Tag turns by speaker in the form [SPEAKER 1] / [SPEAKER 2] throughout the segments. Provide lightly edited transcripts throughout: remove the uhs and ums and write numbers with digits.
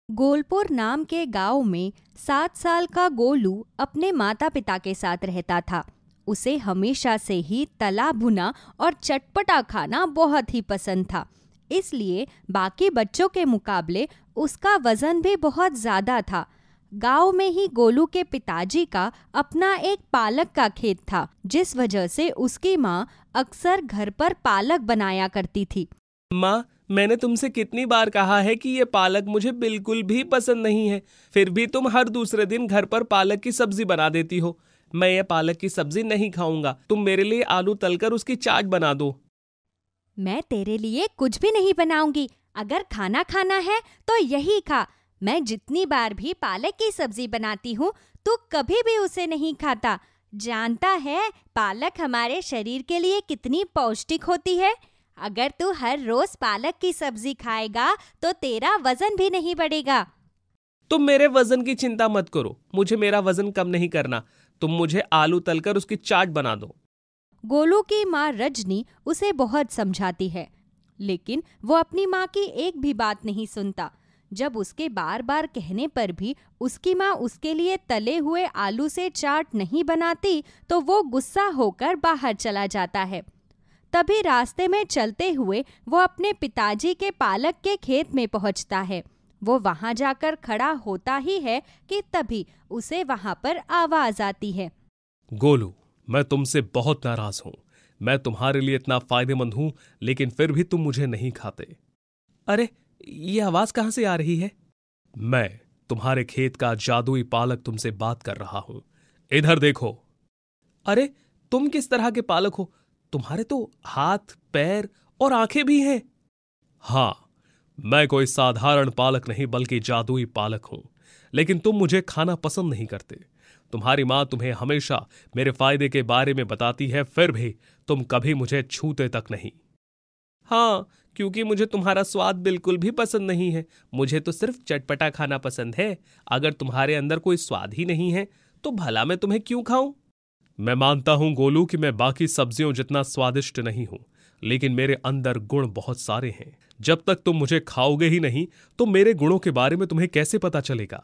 [SPEAKER 1] गोलपुर नाम के गांव में 7 साल का गोलू अपने माता पिता के साथ रहता था। उसे हमेशा से ही तला भुना और चटपटा खाना बहुत ही पसंद था। इसलिए बाकी बच्चों के मुकाबले उसका वजन भी बहुत ज्यादा था। गांव में ही गोलू के पिताजी का अपना एक पालक का खेत था, जिस वजह से उसकी माँ अक्सर घर पर पालक बनाया करती थी।
[SPEAKER 2] माँ, मैंने तुमसे कितनी बार कहा है कि ये पालक मुझे बिल्कुल भी पसंद नहीं है, फिर भी तुम हर दूसरे दिन घर पर पालक की सब्जी बना देती हो। मैं ये पालक की सब्जी नहीं खाऊंगा। तुम मेरे लिए आलू तलकर उसकी चाट बना दो।
[SPEAKER 1] मैं तेरे लिए कुछ भी नहीं बनाऊंगी। अगर खाना खाना है तो यही खा। मैं जितनी बार भी पालक की सब्जी बनाती हूँ, तू कभी भी उसे नहीं खाता। जानता है पालक हमारे शरीर के लिए कितनी पौष्टिक होती है। अगर तू हर रोज पालक की सब्जी खाएगा तो तेरा वजन भी नहीं बढ़ेगा।
[SPEAKER 2] तुम मेरे वजन की चिंता मत करो, मुझे मेरा वजन कम नहीं करना। तुम मुझे आलू तलकर उसकी चाट बना दो।
[SPEAKER 1] गोलू की माँ रजनी उसे बहुत समझाती है, लेकिन वो अपनी माँ की एक भी बात नहीं सुनता। जब उसके बार बार कहने पर भी उसकी माँ उसके लिए तले हुए आलू से चाट नहीं बनाती, तो वो गुस्सा होकर बाहर चला जाता है। तभी रास्ते में चलते हुए वो अपने पिताजी के पालक के खेत में पहुंचता है। वो वहां जाकर खड़ा होता ही है कि तभी उसे वहां पर आवाज आती है।
[SPEAKER 2] गोलू, मैं तुमसे बहुत नाराज हूं। मैं तुम्हारे लिए इतना फायदेमंद हूं, लेकिन फिर भी तुम मुझे नहीं खाते। अरे, ये आवाज कहां से आ रही है? मैं तुम्हारे खेत का जादुई पालक तुमसे बात कर रहा हूं। इधर देखो। अरे, तुम किस तरह के पालक हो? तुम्हारे तो हाथ, पैर और आंखें भी हैं। हाँ, मैं कोई साधारण पालक नहीं बल्कि जादुई पालक हूं। लेकिन तुम मुझे खाना पसंद नहीं करते। तुम्हारी माँ तुम्हें हमेशा मेरे फायदे के बारे में बताती है, फिर भी तुम कभी मुझे छूते तक नहीं। हाँ, क्योंकि मुझे तुम्हारा स्वाद बिल्कुल भी पसंद नहीं है। मुझे तो सिर्फ चटपटा खाना पसंद है। अगर तुम्हारे अंदर कोई स्वाद ही नहीं है तो भला मैं तुम्हें क्यों खाऊं? मैं मानता हूं गोलू कि मैं बाकी सब्जियों जितना स्वादिष्ट नहीं हूं, लेकिन मेरे अंदर गुण बहुत सारे हैं। जब तक तुम मुझे खाओगे ही नहीं तो मेरे गुणों के बारे में तुम्हें कैसे पता चलेगा?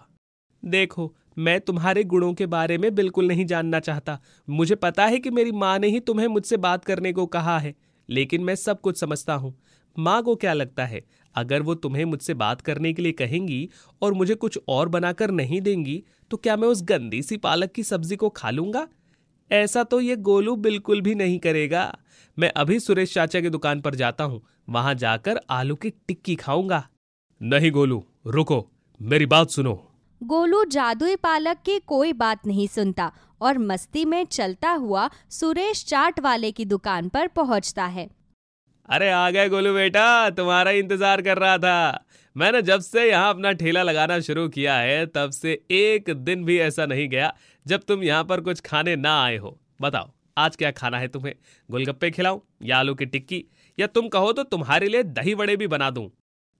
[SPEAKER 2] देखो, मैं तुम्हारे गुणों के बारे में बिल्कुल नहीं जानना चाहता। मुझे पता है कि मेरी माँ ने ही तुम्हें मुझसे बात करने को कहा है, लेकिन मैं सब कुछ समझता हूँ। माँ को क्या लगता है, अगर वो तुम्हें मुझसे बात करने के लिए कहेंगी और मुझे कुछ और बनाकर नहीं देंगी, तो क्या मैं उस गंदी सी पालक की सब्जी को खा लूंगा? ऐसा तो ये गोलू बिल्कुल भी नहीं करेगा। मैं अभी सुरेश चाचा की दुकान पर जाता हूँ, वहां जाकर आलू की टिक्की खाऊंगा। नहीं गोलू, रुको, मेरी बात सुनो।
[SPEAKER 1] गोलू जादुई पालक की कोई बात नहीं सुनता और मस्ती में चलता हुआ सुरेश चाट वाले की दुकान पर पहुंचता है।
[SPEAKER 2] अरे आ गए गोलू बेटा, तुम्हारा इंतजार कर रहा था। मैंने जब से यहाँ अपना ठेला लगाना शुरू किया है, तब से एक दिन भी ऐसा नहीं गया जब तुम यहाँ पर कुछ खाने ना आए हो। बताओ, आज क्या खाना है तुम्हें? गोलगप्पे खिलाऊं या आलू की टिक्की, या तुम कहो तो तुम्हारे लिए दही वड़े भी बना दूं?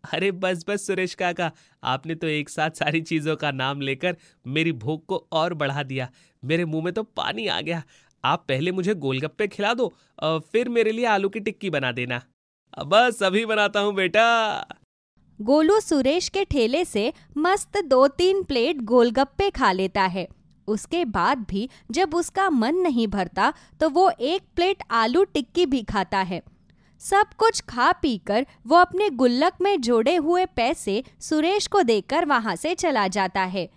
[SPEAKER 2] अरे बस बस सुरेश काका, आपने तो एक साथ सारी चीजों का नाम लेकर मेरी भूख को और बढ़ा दिया। मेरे मुंह में तो पानी आ गया। आप पहले मुझे गोलगप्पे खिला दो, फिर मेरे लिए आलू की टिक्की बना देना। बस अभी बनाता हूँ बेटा।
[SPEAKER 1] गोलू सुरेश के ठेले से मस्त 2-3 प्लेट गोलगप्पे खा लेता है। उसके बाद भी जब उसका मन नहीं भरता तो वो 1 प्लेट आलू टिक्की भी खाता है। सब कुछ खा पीकर वो अपने गुल्लक में जोड़े हुए पैसे सुरेश को देकर वहां से चला जाता है।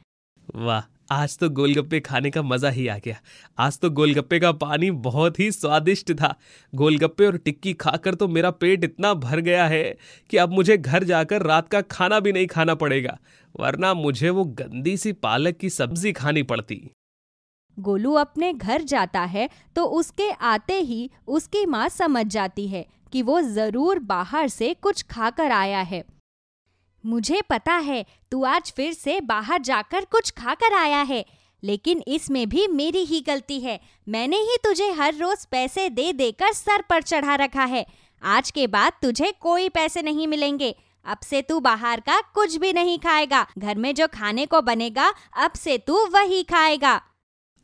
[SPEAKER 2] वाह, आज तो गोलगप्पे खाने का मजा ही आ गया। आज तो गोलगप्पे का पानी बहुत ही स्वादिष्ट था। गोलगप्पे और टिक्की खाकर तो मेरा पेट इतना भर गया है कि अब मुझे घर जाकर रात का खाना भी नहीं खाना पड़ेगा, वरना मुझे वो गंदी सी पालक की सब्जी खानी पड़ती।
[SPEAKER 1] गोलू अपने घर जाता है तो उसके आते ही उसकी माँ समझ जाती है कि वो जरूर बाहर से कुछ खाकर आया है। मुझे पता है तू आज फिर से बाहर जाकर कुछ खाकर आया है, लेकिन इसमें भी मेरी ही गलती है। मैंने ही तुझे हर रोज पैसे दे देकर सर पर चढ़ा रखा है। आज के बाद तुझे कोई पैसे नहीं मिलेंगे। अब से तू बाहर का कुछ भी नहीं खाएगा। घर में जो खाने को बनेगा अब से तू वही खाएगा।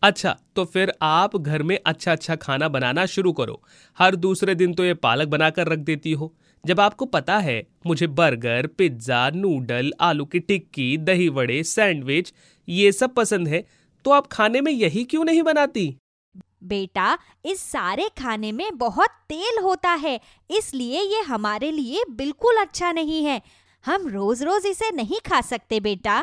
[SPEAKER 2] अच्छा, तो फिर आप घर में अच्छा अच्छा खाना बनाना शुरू करो। हर दूसरे दिन तो ये पालक बनाकर रख देती हो। जब आपको पता है मुझे बर्गर, पिज्जा, नूडल, आलू की टिक्की, दही वड़े, सैंडविच ये सब पसंद है, तो आप खाने में यही क्यों नहीं बनाती?
[SPEAKER 1] बेटा, इस सारे खाने में बहुत तेल होता है, इसलिए ये हमारे लिए बिल्कुल अच्छा नहीं है। हम रोज रोज इसे नहीं खा सकते बेटा।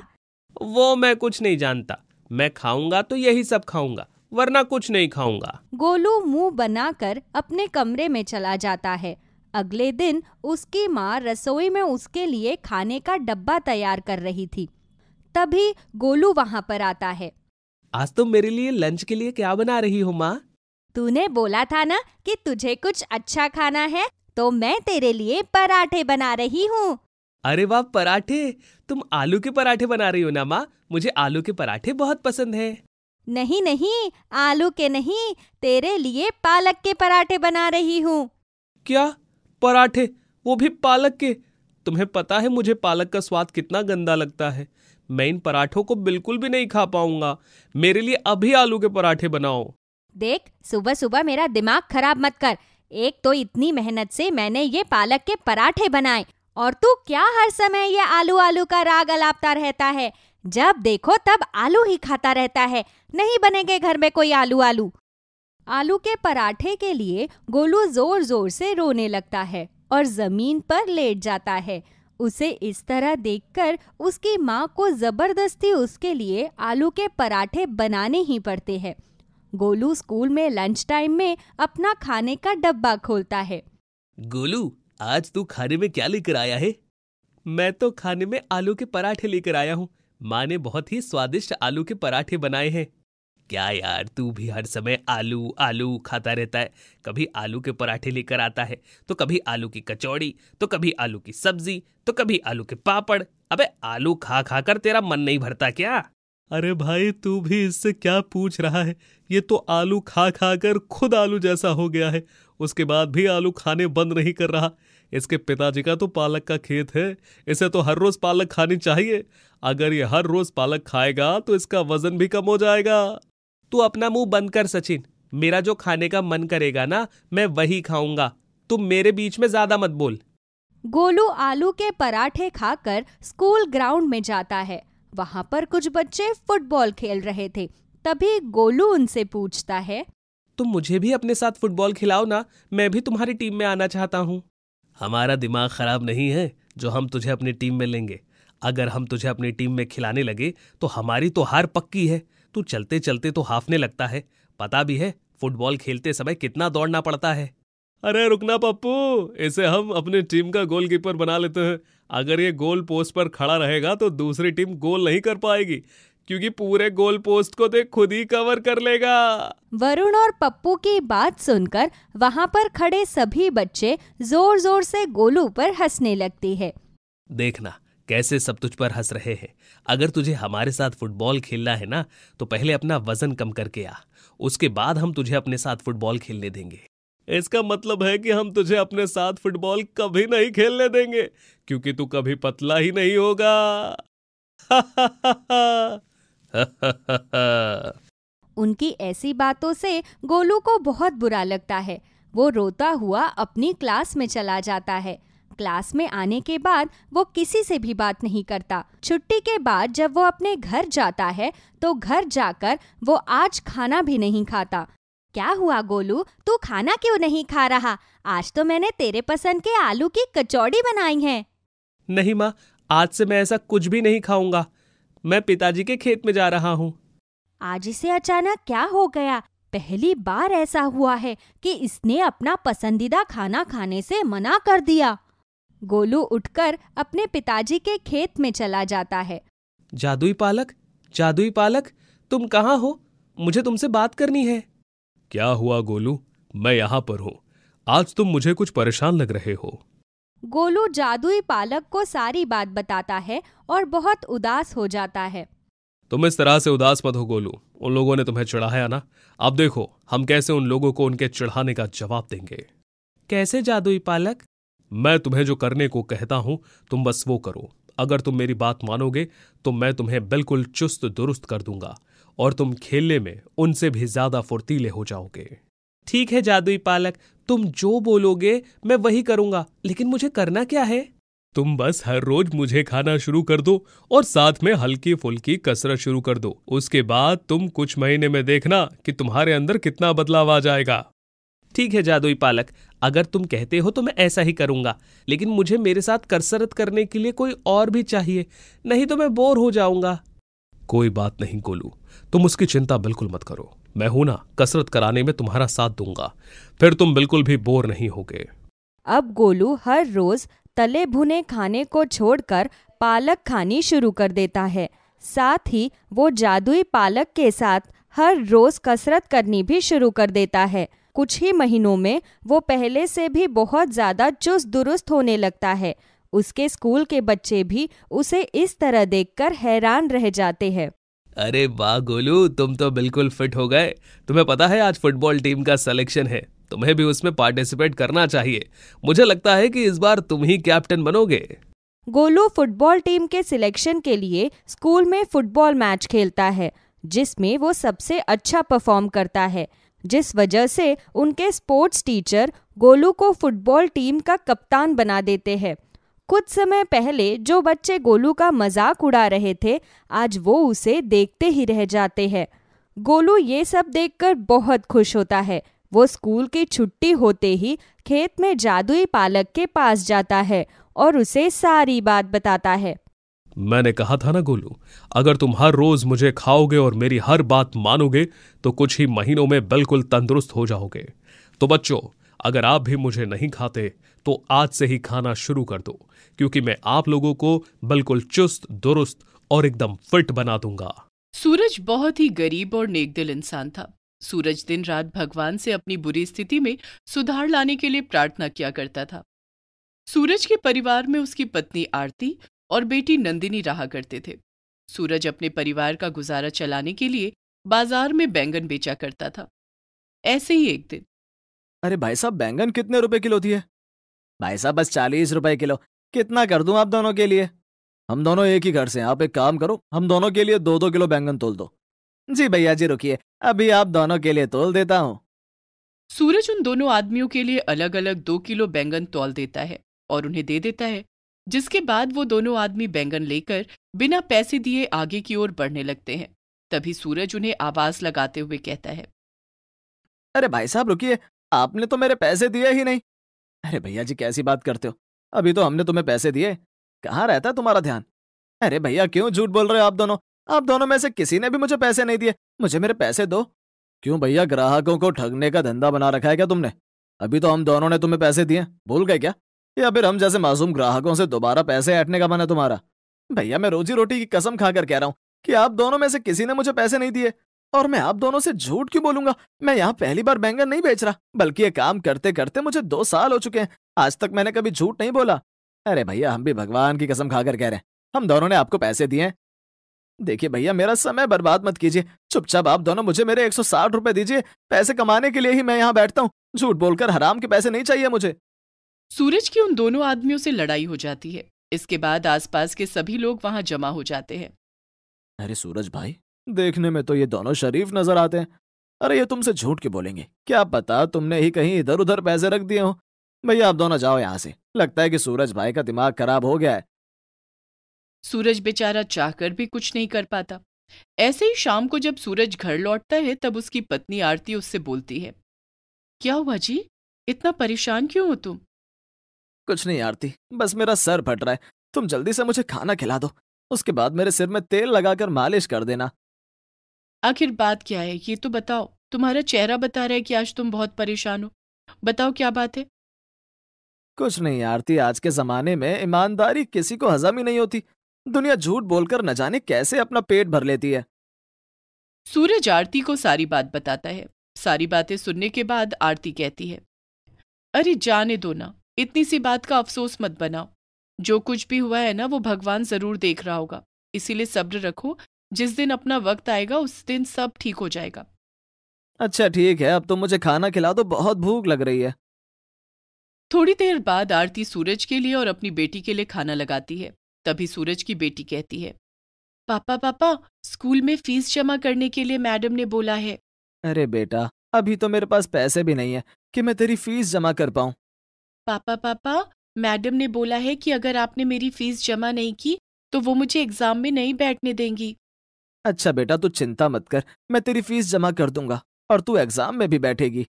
[SPEAKER 2] वो मैं कुछ नहीं जानता। मैं खाऊंगा तो यही सब खाऊंगा, वरना कुछ नहीं खाऊंगा।
[SPEAKER 1] गोलू मुंह बनाकर अपने कमरे में चला जाता है। अगले दिन उसकी माँ रसोई में उसके लिए खाने का डब्बा तैयार कर रही थी। तभी गोलू वहाँ पर आता है।
[SPEAKER 2] आज तुम मेरे लिए लंच के लिए क्या बना रही हो माँ?
[SPEAKER 1] तूने बोला था ना कि तुझे कुछ अच्छा खाना है, तो मैं तेरे लिए पराठे बना रही हूँ।
[SPEAKER 2] अरे वाह, पराठे! तुम आलू के पराठे बना रही हो ना माँ? मुझे आलू के पराठे बहुत पसंद है।
[SPEAKER 1] नहीं नहीं, आलू के नहीं, तेरे लिए पालक के पराठे बना रही हूँ।
[SPEAKER 2] क्या? पराठे? वो भी पालक के? तुम्हें पता है मुझे पालक का स्वाद कितना गंदा लगता है। मैं इन पराठों को बिल्कुल भी नहीं खा पाऊंगा। मेरे लिए अभी आलू के पराठे बनाओ।
[SPEAKER 1] देख, सुबह सुबह मेरा दिमाग खराब मत कर। एक तो इतनी मेहनत से मैंने ये पालक के पराठे बनाए, और तू क्या हर समय ये आलू आलू का राग अलापता रहता है। जब देखो तब आलू ही खाता रहता है। नहीं बनेंगे घर में कोई आलू आलू। आलू के पराठे के लिए गोलू जोर जोर से रोने लगता है और जमीन पर लेट जाता है। उसे इस तरह देखकर उसकी माँ को जबरदस्ती उसके लिए आलू के पराठे बनाने ही पड़ते हैं। गोलू स्कूल में लंच टाइम में अपना खाने का डब्बा खोलता है।
[SPEAKER 2] गोलू, आज तू खाने में क्या लेकर आया है? मैं तो खाने में आलू के पराठे लेकर आया हूँ। माँ ने बहुत ही स्वादिष्ट आलू के पराठे बनाए हैं। क्या यार, तू भी हर समय आलू आलू खाता रहता है। कभी आलू के पराठे लेकर आता है, तो कभी आलू की कचौड़ी, तो कभी आलू की सब्जी, तो कभी आलू के पापड़। अबे, आलू खा खा कर तेरा मन नहीं भरता क्या? अरे भाई, तू भी इससे क्या पूछ रहा है? ये तो आलू खा खा कर खुद आलू जैसा हो गया है। उसके बाद भी आलू खाने बंद नहीं कर रहा। इसके पिताजी का तो पालक का खेत है। इसे तो हर रोज पालक खानी चाहिए। अगर ये हर रोज पालक खाएगा तो इसका वजन भी कम हो जाएगा। तू अपना मुंह बंद कर सचिन। मेरा जो खाने का मन करेगा ना, मैं वही खाऊंगा। तुम मेरे बीच में ज्यादा मत बोल।
[SPEAKER 1] गोलू आलू के पराठे खाकर स्कूल ग्राउंड में जाता है। वहां पर कुछ बच्चे फुटबॉल खेल रहे थे। तभी गोलू उनसे पूछता है,
[SPEAKER 2] तुम मुझे भी अपने साथ फुटबॉल खिलाओ ना, मैं भी तुम्हारी टीम में आना चाहता हूँ। हमारा दिमाग खराब नहीं है जो हम तुझे अपनी टीम में लेंगे। अगर हम तुझे अपनी टीम में खिलाने लगे तो हमारी तो हार पक्की है। तू चलते चलते तो हाफने लगता है। पता भी है फुटबॉल खेलते समय कितना दौड़ना पड़ता है। अरे रुकना पप्पू, इसे हम अपनी टीम का गोलकीपर बना लेते हैं। अगर ये गोल पोस्ट पर खड़ा रहेगा तो दूसरी टीम गोल नहीं कर पाएगी, क्योंकि पूरे गोल पोस्ट को तो खुद ही कवर कर लेगा।
[SPEAKER 1] वरुण और पप्पू की बात सुनकर वहां पर खड़े सभी बच्चे जोर जोर से गोलू पर हंसने लगते हैं।
[SPEAKER 2] देखना कैसे सब तुझ पर हंस रहे हैं। अगर तुझे हमारे साथ फुटबॉल खेलना है ना, तो पहले अपना वजन कम करके आ। उसके बाद हम तुझे अपने साथ फुटबॉल खेलने देंगे। इसका मतलब है कि हम तुझे अपने साथ फुटबॉल कभी नहीं खेलने देंगे, क्योंकि तू कभी पतला ही नहीं होगा।
[SPEAKER 1] उनकी ऐसी बातों से गोलू को बहुत बुरा लगता है। वो रोता हुआ अपनी क्लास में चला जाता है। क्लास में आने के बाद वो किसी से भी बात नहीं करता। छुट्टी के बाद जब वो अपने घर जाता है तो घर जाकर वो आज खाना भी नहीं खाता। क्या हुआ गोलू, तू खाना क्यों नहीं खा रहा? आज तो मैंने तेरे पसंद के आलू की कचौड़ी बनाई है।
[SPEAKER 2] नहीं माँ, आज से मैं ऐसा कुछ भी नहीं खाऊंगा। मैं पिताजी के खेत में जा रहा हूँ।
[SPEAKER 1] आज इसे अचानक क्या हो गया? पहली बार ऐसा हुआ है कि इसने अपना पसंदीदा खाना खाने से मना कर दिया। गोलू उठकर अपने पिताजी के खेत में चला जाता है।
[SPEAKER 2] जादुई पालक, तुम कहाँ हो? मुझे तुमसे बात करनी है। क्या हुआ गोलू? मैं यहाँ पर हूँ। आज तुम मुझे कुछ परेशान लग रहे हो।
[SPEAKER 1] गोलू जादुई पालक को सारी बात बताता है और बहुत उदास हो जाता है।
[SPEAKER 2] तुम इस तरह से उदास मत हो गोलू। उन लोगों ने तुम्हें चिढ़ाया ना, अब देखो हम कैसे उन लोगों को उनके चिढ़ाने का जवाब देंगे। कैसे जादुई पालक? मैं तुम्हें जो करने को कहता हूं तुम बस वो करो। अगर तुम मेरी बात मानोगे तो मैं तुम्हें बिल्कुल चुस्त दुरुस्त कर दूंगा और तुम खेलने में उनसे भी ज्यादा फुर्तीले हो जाओगे। ठीक है जादुई पालक, तुम जो बोलोगे मैं वही करूंगा, लेकिन मुझे करना क्या है? तुम बस हर रोज मुझे खाना शुरू कर दो और साथ में हल्की फुल्की कसरत शुरू कर दो। उसके बाद तुम कुछ महीने में देखना कि तुम्हारे अंदर कितना बदलाव आ जाएगा। ठीक है जादुई पालक, अगर तुम कहते हो तो मैं ऐसा ही करूंगा, लेकिन मुझे मेरे साथ कसरत करने के लिए कोई और भी चाहिए, नहीं तो मैं बोर हो जाऊंगा। कोई बात नहीं गोलू, तुम उसकी चिंता बिल्कुल मत करो। मैं हूं ना, कसरत कराने में तुम्हारा साथ दूंगा, फिर तुम बिल्कुल भी बोर नहीं होगे।
[SPEAKER 1] अब गोलू हर रोज तले भुने खाने को छोड़कर पालक खानी शुरू कर देता है। साथ ही वो जादुई पालक के साथ हर रोज कसरत करनी भी शुरू कर देता है। कुछ ही महीनों में वो पहले से भी बहुत ज्यादा चुस्त दुरुस्त होने लगता है। उसके स्कूल के बच्चे भी उसे इस तरह देखकर हैरान रह जाते हैं।
[SPEAKER 2] अरे वाह गोलू, तुम तो बिल्कुल फिट हो गए। तुम्हें पता है आज फुटबॉल टीम का सिलेक्शन है, तुम्हें भी उसमें पार्टिसिपेट करना चाहिए। मुझे लगता है कि इस बार तुम ही कैप्टन बनोगे।
[SPEAKER 1] गोलू फुटबॉल टीम के सिलेक्शन के लिए स्कूल में फुटबॉल मैच खेलता है, जिसमें वो सबसे अच्छा परफॉर्म करता है, जिस वजह से उनके स्पोर्ट्स टीचर गोलू को फुटबॉल टीम का कप्तान बना देते हैं। कुछ समय पहले जो बच्चे गोलू का मजाक उड़ा रहे थे, आज वो उसे देखते ही रह जाते हैं। गोलू ये सब देखकर बहुत खुश होता है। वो स्कूल की छुट्टी होते ही खेत में जादुई पालक के पास जाता है और उसे सारी बात बताता है।
[SPEAKER 2] मैंने कहा था ना गोलू, अगर तुम हर रोज मुझे खाओगे और मेरी हर बात मानोगे तो कुछ ही महीनों में बिल्कुल तंदुरुस्त हो जाओगे। तो बच्चों, अगर आप भी मुझे नहीं खाते तो आज से ही खाना शुरू कर दो, क्योंकि मैं आप लोगों को बिल्कुल चुस्त दुरुस्त और एकदम फिट बना दूंगा।
[SPEAKER 3] सूरज बहुत ही गरीब और नेकदिल इंसान था। सूरज दिन रात भगवान से अपनी बुरी स्थिति में सुधार लाने के लिए प्रार्थना किया करता था। सूरज के परिवार में उसकी पत्नी आरती और बेटी नंदिनी रहा करते थे। सूरज अपने परिवार का गुजारा चलाने के लिए बाजार में बैंगन बेचा करता था। ऐसे ही एक दिन,
[SPEAKER 4] अरे भाई साहब, बैंगन कितने रुपए किलो थी है? भाई साहब बस 40 रुपए किलो। कितना कर दूं आप दोनों के लिए? हम दोनों एक ही घर से हैं, आप एक काम करो, हम दोनों के लिए 2-2 किलो बैंगन तोल दो। जी भैया जी रुकिए, अभी आप दोनों के लिए तोल देता हूँ।
[SPEAKER 3] सूरज उन दोनों आदमियों के लिए अलग अलग 2 किलो बैंगन तौल देता है और उन्हें दे देता है, जिसके बाद वो दोनों आदमी बैंगन लेकर बिना पैसे दिए आगे की ओर बढ़ने लगते हैं। तभी सूरज उन्हें आवाज लगाते हुए कहता है,
[SPEAKER 4] अरे भाई साहब रुकिए, आपने तो मेरे पैसे दिए ही नहीं। अरे भैया जी कैसी बात करते हो, अभी तो हमने तुम्हें पैसे दिए। कहाँ रहता है तुम्हारा ध्यान? अरे भैया क्यों झूठ बोल रहे हो आप दोनों? आप दोनों में से किसी ने भी मुझे पैसे नहीं दिए। मुझे मेरे पैसे दो। क्यों भैया, ग्राहकों को ठगने का धंधा बना रखा है क्या तुमने? अभी तो हम दोनों ने तुम्हें पैसे दिए, भूल गए क्या? या फिर हम जैसे मासूम ग्राहकों से दोबारा पैसे ऐंठने का मन है तुम्हारा? भैया मैं रोजी रोटी की कसम खाकर कह रहा हूँ कि आप दोनों में से किसी ने मुझे पैसे नहीं दिए। और मैं आप दोनों से झूठ क्यों बोलूंगा? मैं यहाँ पहली बार बैंगन नहीं बेच रहा, बल्कि ये काम करते करते मुझे 2 साल हो चुके हैं। आज तक मैंने कभी झूठ नहीं बोला। अरे भैया हम भी भगवान की कसम खाकर कह रहे हैं, हम दोनों ने आपको पैसे दिए हैं। देखिए भैया मेरा समय बर्बाद मत कीजिए, चुपचाप आप दोनों मुझे मेरे 160 रुपए दीजिए। पैसे कमाने के लिए ही मैं यहाँ बैठता हूँ, झूठ बोलकर हराम के पैसे नहीं चाहिए मुझे।
[SPEAKER 3] सूरज की उन दोनों आदमियों से लड़ाई हो जाती है। इसके बाद आसपास के सभी लोग वहां जमा हो जाते हैं।
[SPEAKER 4] अरे सूरज भाई, देखने में तो ये दोनों शरीफ नजर आते हैं। अरे ये तुमसे झूठ क्यों बोलेंगे? क्या पता तुमने ही कहीं इधर उधर पैसे रख दिए हो। भैया आप दोनों जाओ यहाँ से, लगता है कि सूरज भाई का दिमाग खराब हो गया है।
[SPEAKER 3] सूरज बेचारा चाहकर भी कुछ नहीं कर पाता। ऐसे ही शाम को जब सूरज घर लौटता है तब उसकी पत्नी आरती उससे बोलती है, क्या हुआ जी, इतना परेशान क्यों हो तुम?
[SPEAKER 4] कुछ नहीं आरती, बस मेरा सर फट रहा है। तुम जल्दी से मुझे खाना खिला दो, उसके बाद मेरे सिर में तेल लगाकर मालिश कर देना।
[SPEAKER 3] आखिर बात क्या है ये तो बताओ। तुम्हारा चेहरा बता रहा है कि आज तुम बहुत परेशान हो। बताओ क्या बात है।
[SPEAKER 4] कुछ नहीं आरती, आज के जमाने में ईमानदारी किसी को हजम ही नहीं होती। दुनिया झूठ बोलकर न जाने कैसे अपना पेट भर लेती है।
[SPEAKER 3] सूरज आरती को सारी बात बताता है। सारी बातें सुनने के बाद आरती कहती है, अरे जाने दो ना, इतनी सी बात का अफसोस मत बनाओ। जो कुछ भी हुआ है ना वो भगवान जरूर देख रहा होगा, इसीलिए सब्र रखो। जिस दिन अपना वक्त आएगा उस दिन सब ठीक हो जाएगा।
[SPEAKER 4] अच्छा ठीक है, अब तो मुझे खाना खिला दो, बहुत भूख लग रही है।
[SPEAKER 3] थोड़ी देर बाद आरती सूरज के लिए और अपनी बेटी के लिए खाना लगाती है। तभी सूरज की बेटी कहती है, पापा पापा, स्कूल में फीस जमा करने के लिए मैडम ने बोला है।
[SPEAKER 4] अरे बेटा, अभी तो मेरे पास पैसे भी नहीं है कि मैं तेरी फीस जमा कर पाऊं।
[SPEAKER 3] पापा, मैडम ने बोला है कि अगर आपने मेरी फीस जमा नहीं की तो वो मुझे एग्जाम में नहीं बैठने देंगी।
[SPEAKER 4] अच्छा बेटा, तू चिंता मत कर, मैं तेरी फीस जमा कर दूंगा और तू एग्जाम में भी बैठेगी।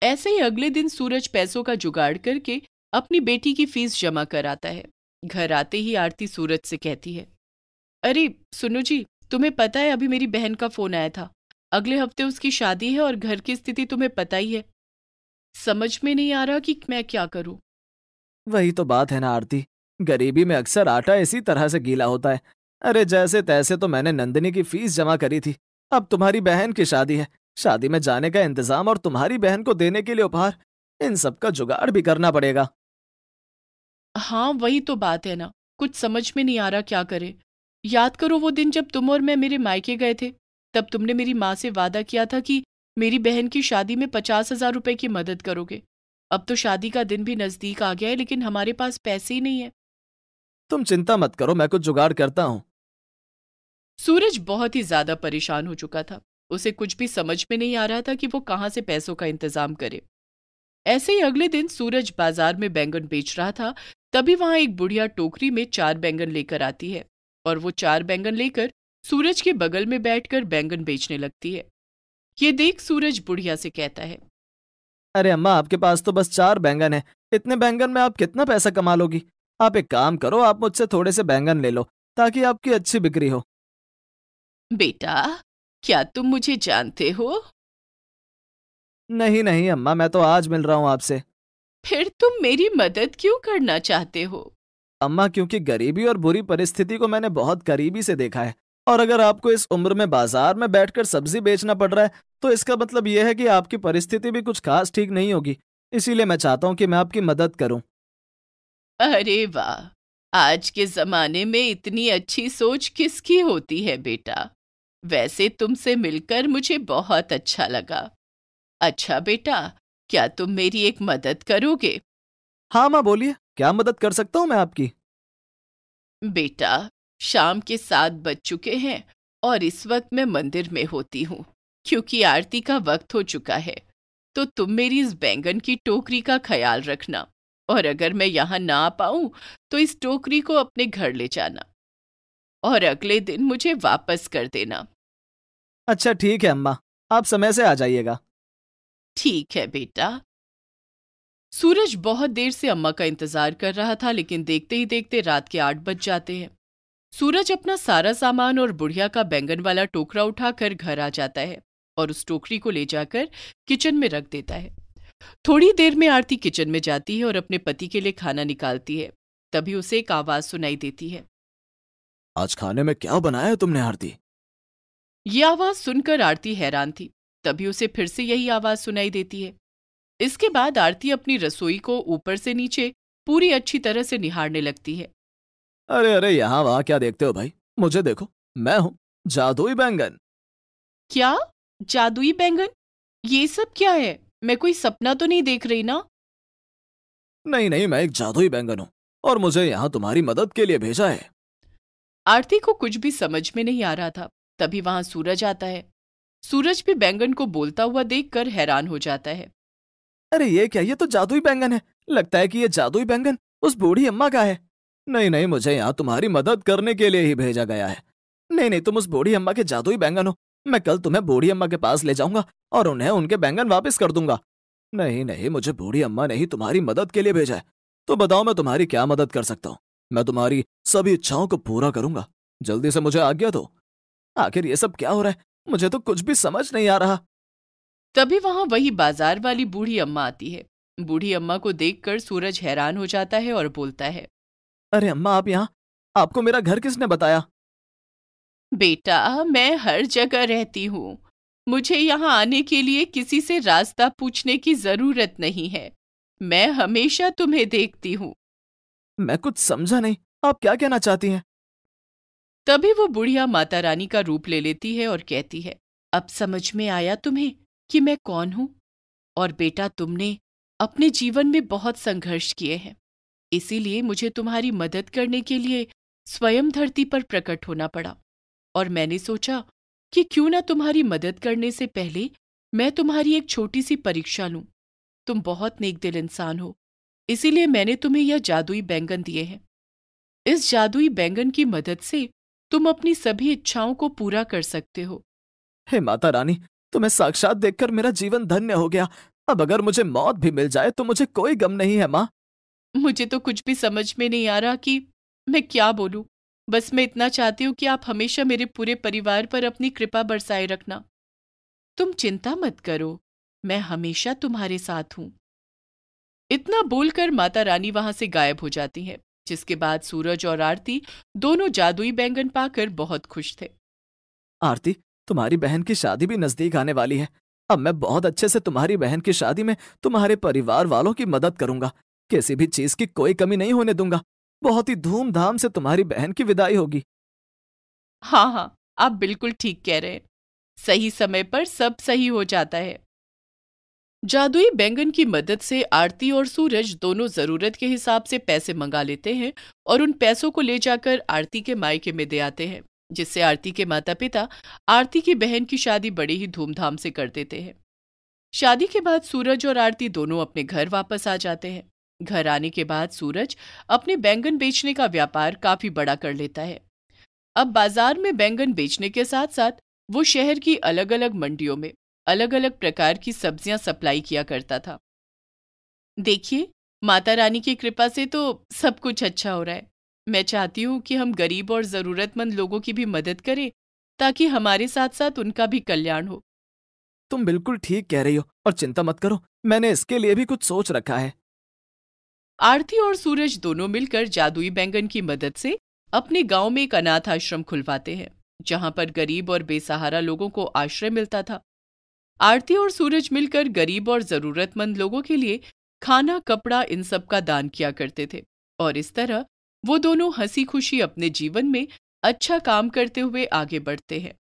[SPEAKER 3] ऐसे ही अगले दिन सूरज पैसों का जुगाड़ करके अपनी बेटी की फीस जमा कर आता है। घर आते ही आरती सूरज से कहती है, अरे सुनो जी, तुम्हें पता है अभी मेरी बहन का फोन आया था। अगले हफ्ते उसकी शादी है और घर की स्थिति तुम्हें पता ही है। समझ में नहीं आ रहा कि मैं क्या करूं।
[SPEAKER 4] वही तो बात है ना आरती, गरीबी में अक्सर आटा इसी तरह से गीला होता है। अरे जैसे तैसे तो मैंने नंदिनी की फीस जमा करी थी, अब तुम्हारी बहन की शादी है, शादी में जाने का इंतजाम और तुम्हारी बहन को देने के लिए उपहार, इन सब का जुगाड़ भी करना पड़ेगा।
[SPEAKER 3] हाँ वही तो बात है ना, कुछ समझ में नहीं आ रहा क्या करे। याद करो वो दिन जब तुम और मैं मेरे मायके गए थे, तब तुमने मेरी माँ से वादा किया था कि मेरी बहन की शादी में 50,000 रुपए की मदद करोगे। अब तो शादी का दिन भी नजदीक आ गया है लेकिन हमारे पास पैसे ही नहीं है।
[SPEAKER 4] तुम चिंता मत करो, मैं कुछ जुगाड़ करता हूँ।
[SPEAKER 3] सूरज बहुत ही ज्यादा परेशान हो चुका था। उसे कुछ भी समझ में नहीं आ रहा था कि वो कहाँ से पैसों का इंतजाम करे। ऐसे ही अगले दिन सूरज बाजार में बैंगन बेच रहा था, तभी वहां एक बुढ़िया टोकरी में 4 बैंगन लेकर आती है और वो 4 बैंगन लेकर सूरज के बगल में बैठकर बैंगन बेचने लगती है। ये देख सूरज बुढ़िया से कहता है,
[SPEAKER 4] अरे अम्मा, आपके पास तो बस 4 बैंगन है, इतने बैंगन में आप कितना पैसा कमा लोगी? आप एक काम करो, आप मुझसे थोड़े से बैंगन ले लो ताकि आपकी अच्छी बिक्री हो।
[SPEAKER 3] बेटा क्या तुम मुझे जानते हो?
[SPEAKER 4] नहीं नहीं अम्मा, मैं तो आज मिल रहा हूँ आपसे।
[SPEAKER 3] फिर तुम मेरी मदद क्यों करना चाहते हो?
[SPEAKER 4] अम्मा, क्योंकि गरीबी और बुरी परिस्थिति को मैंने बहुत करीबी से देखा है, और अगर आपको इस उम्र में बाजार में बैठकर सब्जी बेचना पड़ रहा है तो इसका मतलब यह है कि आपकी परिस्थिति भी कुछ खास ठीक नहीं होगी। इसीलिए मैं चाहता हूँ कि मैं आपकी मदद करूँ।
[SPEAKER 3] अरे वाह, आज के जमाने में इतनी अच्छी सोच किसकी होती है बेटा। वैसे तुमसे मिलकर मुझे बहुत अच्छा लगा। अच्छा बेटा, क्या तुम मेरी एक मदद करोगे?
[SPEAKER 4] हाँ माँ, बोलिए, क्या मदद कर सकता हूँ मैं आपकी?
[SPEAKER 3] बेटा शाम के 7 बज चुके हैं और इस वक्त मैं मंदिर में होती हूँ क्योंकि आरती का वक्त हो चुका है। तो तुम मेरी इस बैंगन की टोकरी का ख्याल रखना और अगर मैं यहाँ ना आ पाऊँ तो इस टोकरी को अपने घर ले जाना और अगले दिन मुझे वापस कर देना।
[SPEAKER 4] अच्छा ठीक है अम्मा, आप समय से आ जाइएगा।
[SPEAKER 3] ठीक है बेटा। सूरज बहुत देर से अम्मा का इंतजार कर रहा था लेकिन देखते ही देखते रात के 8 बज जाते हैं। सूरज अपना सारा सामान और बुढ़िया का बैंगन वाला टोकरा उठाकर घर आ जाता है और उस टोकरी को ले जाकर किचन में रख देता है। थोड़ी देर में आरती किचन में जाती है और अपने पति के लिए खाना निकालती है। तभी उसे एक आवाज सुनाई देती है।
[SPEAKER 4] आज खाने में क्या बनाया है तुमने आरती?
[SPEAKER 3] ये आवाज सुनकर आरती हैरान थी। तभी उसे फिर से यही आवाज सुनाई देती है। इसके बाद आरती अपनी रसोई को ऊपर से नीचे पूरी अच्छी तरह से निहारने लगती है।
[SPEAKER 4] अरे अरे, यहाँ वहाँ क्या देखते हो भाई, मुझे देखो, मैं हूँ जादुई बैंगन।
[SPEAKER 3] क्या? जादुई बैंगन? ये सब क्या है? मैं कोई सपना तो नहीं देख रही ना?
[SPEAKER 4] नहीं नहीं, मैं एक जादुई बैंगन हूँ और मुझे यहाँ तुम्हारी मदद के लिए भेजा है।
[SPEAKER 3] आरती को कुछ भी समझ में नहीं आ रहा था। तभी वहां सूरज आता है। सूरज भी बैंगन को बोलता हुआ देखकर हैरान हो जाता है।
[SPEAKER 4] अरे ये क्या, ये तो जादुई बैंगन है। लगता है कि ये जादुई बैंगन उस बूढ़ी अम्मा का है। नहीं नहीं, मुझे यहाँ तुम्हारी मदद करने के लिए ही भेजा गया है। नहीं नहीं, तुम उस बूढ़ी अम्मा के जादुई बैंगन हो। मैं कल तुम्हें बूढ़ी अम्मा के पास ले जाऊंगा और उन्हें उनके बैंगन वापस कर दूंगा। नहीं नहीं, मुझे बूढ़ी अम्मा ने ही तुम्हारी मदद के लिए भेजा है। तो बताओ, मैं तुम्हारी क्या मदद कर सकता हूँ? मैं तुम्हारी सभी इच्छाओं को पूरा करूंगा। जल्दी से मुझे आज्ञा दो। आखिर ये सब क्या हो रहा है, मुझे तो कुछ भी समझ नहीं आ रहा।
[SPEAKER 3] तभी वहां वही बाजार वाली बूढ़ी अम्मा आती है। बूढ़ी अम्मा को देखकर सूरज हैरान हो जाता है और बोलता है,
[SPEAKER 4] अरे अम्मा, आप यहाँ? आपको मेरा घर किसने बताया?
[SPEAKER 3] बेटा मैं हर जगह रहती हूँ। मुझे यहाँ आने के लिए किसी से रास्ता पूछने की जरूरत नहीं है। मैं हमेशा तुम्हें देखती हूँ।
[SPEAKER 4] मैं कुछ समझा नहीं, आप क्या कहना चाहती हैं?
[SPEAKER 3] तभी वो बुढ़िया माता रानी का रूप ले लेती है और कहती है, अब समझ में आया तुम्हें कि मैं कौन हूं? और बेटा तुमने अपने जीवन में बहुत संघर्ष किए हैं, इसीलिए मुझे तुम्हारी मदद करने के लिए स्वयं धरती पर प्रकट होना पड़ा। और मैंने सोचा कि क्यों ना तुम्हारी मदद करने से पहले मैं तुम्हारी एक छोटी सी परीक्षा लूं। तुम बहुत नेक दिल इंसान हो, इसीलिए मैंने तुम्हें यह जादुई बैंगन दिए हैं। इस जादुई बैंगन की मदद से तुम अपनी सभी इच्छाओं को पूरा कर सकते हो।
[SPEAKER 4] हे माता रानी, तुम्हें साक्षात देखकर मेरा जीवन धन्य हो गया। अब अगर मुझे मौत भी मिल जाए तो मुझे कोई गम नहीं है माँ।
[SPEAKER 3] मुझे तो कुछ भी समझ में नहीं आ रहा कि मैं क्या बोलूं। बस मैं इतना चाहती हूँ कि आप हमेशा मेरे पूरे परिवार पर अपनी कृपा बरसाए रखना। तुम चिंता मत करो, मैं हमेशा तुम्हारे साथ हूं। इतना बोलकर माता रानी वहां से गायब हो जाती हैं, जिसके बाद सूरज और आरती दोनों जादुई बैंगन पाकर बहुत खुश थे।
[SPEAKER 4] आरती, तुम्हारी बहन की शादी भी नजदीक आने वाली है। अब मैं बहुत अच्छे से तुम्हारी बहन की शादी में तुम्हारे परिवार वालों की मदद करूंगा। किसी भी चीज की कोई कमी नहीं होने दूंगा। बहुत ही धूमधाम से तुम्हारी बहन की विदाई होगी।
[SPEAKER 3] हाँ हाँ, आप बिल्कुल ठीक कह रहे हैं। सही समय पर सब सही हो जाता है। जादुई बैंगन की मदद से आरती और सूरज दोनों जरूरत के हिसाब से पैसे मंगा लेते हैं और उन पैसों को ले जाकर आरती के मायके में दे आते हैं, जिससे आरती के माता पिता आरती की बहन की शादी बड़े ही धूमधाम से कर देते हैं। शादी के बाद सूरज और आरती दोनों अपने घर वापस आ जाते हैं। घर आने के बाद सूरज अपने बैंगन बेचने का व्यापार काफी बड़ा कर लेता है। अब बाजार में बैंगन बेचने के साथ साथ वो शहर की अलग अलग मंडियों में अलग अलग प्रकार की सब्जियां सप्लाई किया करता था। देखिए, माता रानी की कृपा से तो सब कुछ अच्छा हो रहा है। मैं चाहती हूँ कि हम गरीब और जरूरतमंद लोगों की भी मदद करें, ताकि हमारे साथ साथ उनका भी कल्याण हो।
[SPEAKER 4] तुम बिल्कुल ठीक कह रही हो और चिंता मत करो, मैंने इसके लिए भी कुछ सोच रखा है।
[SPEAKER 3] आरती और सूरज दोनों मिलकर जादुई बैंगन की मदद से अपने गांव में एक अनाथ आश्रम खुलवाते हैं, जहां पर गरीब और बेसहारा लोगों को आश्रय मिलता था। आरती और सूरज मिलकर गरीब और जरूरतमंद लोगों के लिए खाना, कपड़ा, इन सब का दान किया करते थे और इस तरह वो दोनों हंसी खुशी अपने जीवन में अच्छा काम करते हुए आगे बढ़ते हैं।